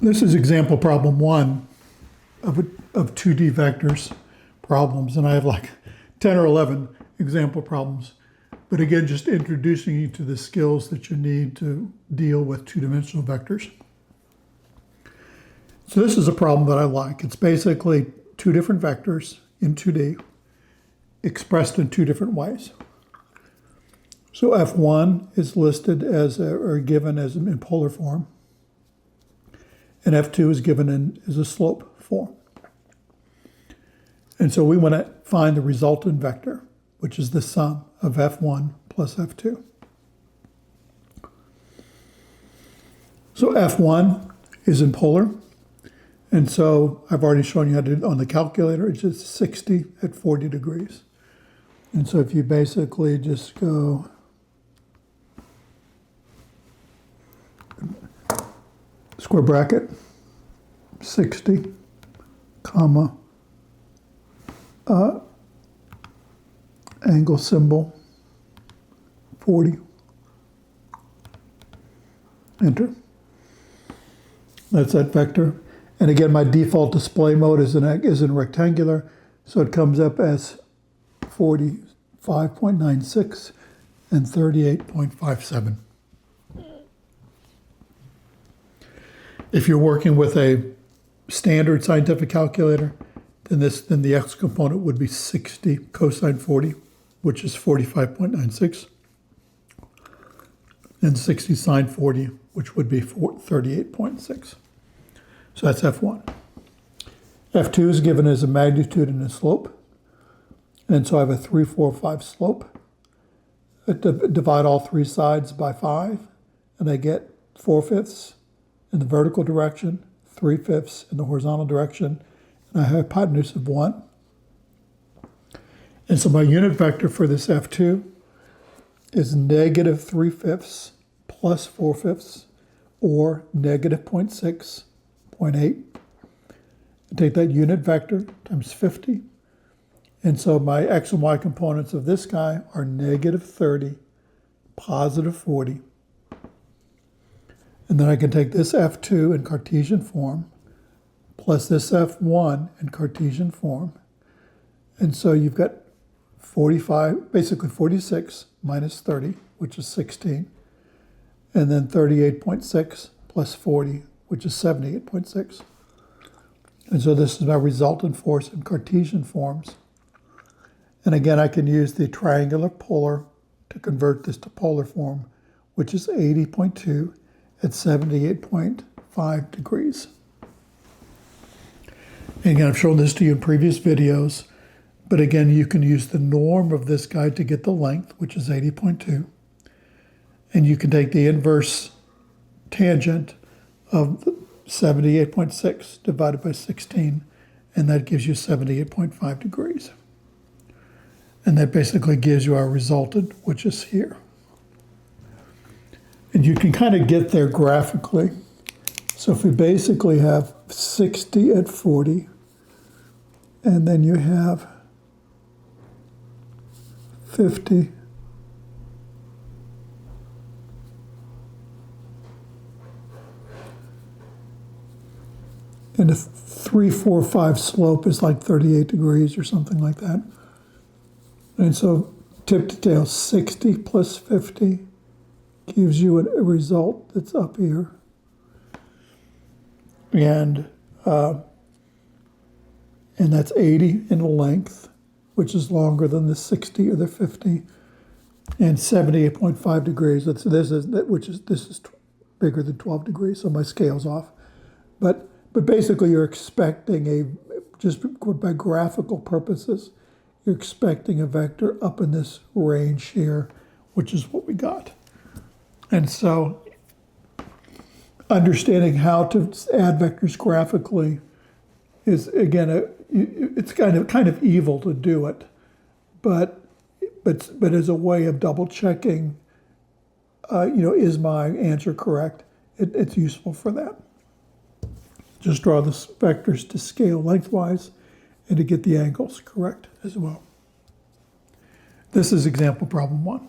This is example problem 1 of 2D vectors problems, and I have like 10 or 11 example problems. But again, just introducing you to the skills that you need to deal with two-dimensional vectors. So this is a problem that I like. It's basically two different vectors in 2D expressed in two different ways. So F1 is listed as or given as in polar form, and F2 is given as a slope form. And so we want to find the resultant vector, which is the sum of F1 plus F2. So F1 is in polar, and so I've already shown you how to do it on the calculator. It's just 60 at 40 degrees. And so if you basically just go square bracket 60 comma angle symbol 40, enter. That's that vector. And again, my default display mode is in rectangular, so it comes up as 45.96 and 38.57. If you're working with a standard scientific calculator, then the x component would be 60 cosine 40, which is 45.96, and 60 sine 40, which would be 38.6. So that's F1. F2 is given as a magnitude and a slope. And so I have a 3, 4, 5 slope. I divide all three sides by 5, and I get 4/5 in the vertical direction, 3/5 in the horizontal direction, and I have a hypotenuse of 1. And so my unit vector for this F2 is negative 3/5 plus 4/5, or negative 0.6, 0.8. I take that unit vector times 50. And so my x and y components of this guy are negative 30, positive 40. And then I can take this F2 in Cartesian form plus this F1 in Cartesian form. And so you've got 45, basically 46 minus 30, which is 16. And then 38.6 plus 40, which is 78.6. And so this is my resultant force in Cartesian forms. And again, I can use the triangular polar to convert this to polar form, which is 80.2 at 78.5 degrees. And again, I've shown this to you in previous videos, but again, you can use the norm of this guy to get the length, which is 80.2. And you can take the inverse tangent of 78.6 divided by 16, and that gives you 78.5 degrees. And that basically gives you our resultant, which is here. And you can kind of get there graphically. So if we basically have 60 at 40, and then you have 50 and a 3, 4, 5 slope is like 38 degrees or something like that. And so tip to tail, 60 plus 50 gives you a result that's up here. And that's 80 in length, which is longer than the 60 or the 50, and 78.5 degrees. This is bigger than 12 degrees, so my scale's off. But basically, you're expecting just by graphical purposes, you're expecting a vector up in this range here, which is what we got. And so understanding how to add vectors graphically is, again, it's kind of evil to do it, but as a way of double checking, is my answer correct? It's useful for that. Just draw the vectors to scale lengthwise and to get the angles correct as well. This is example problem 1.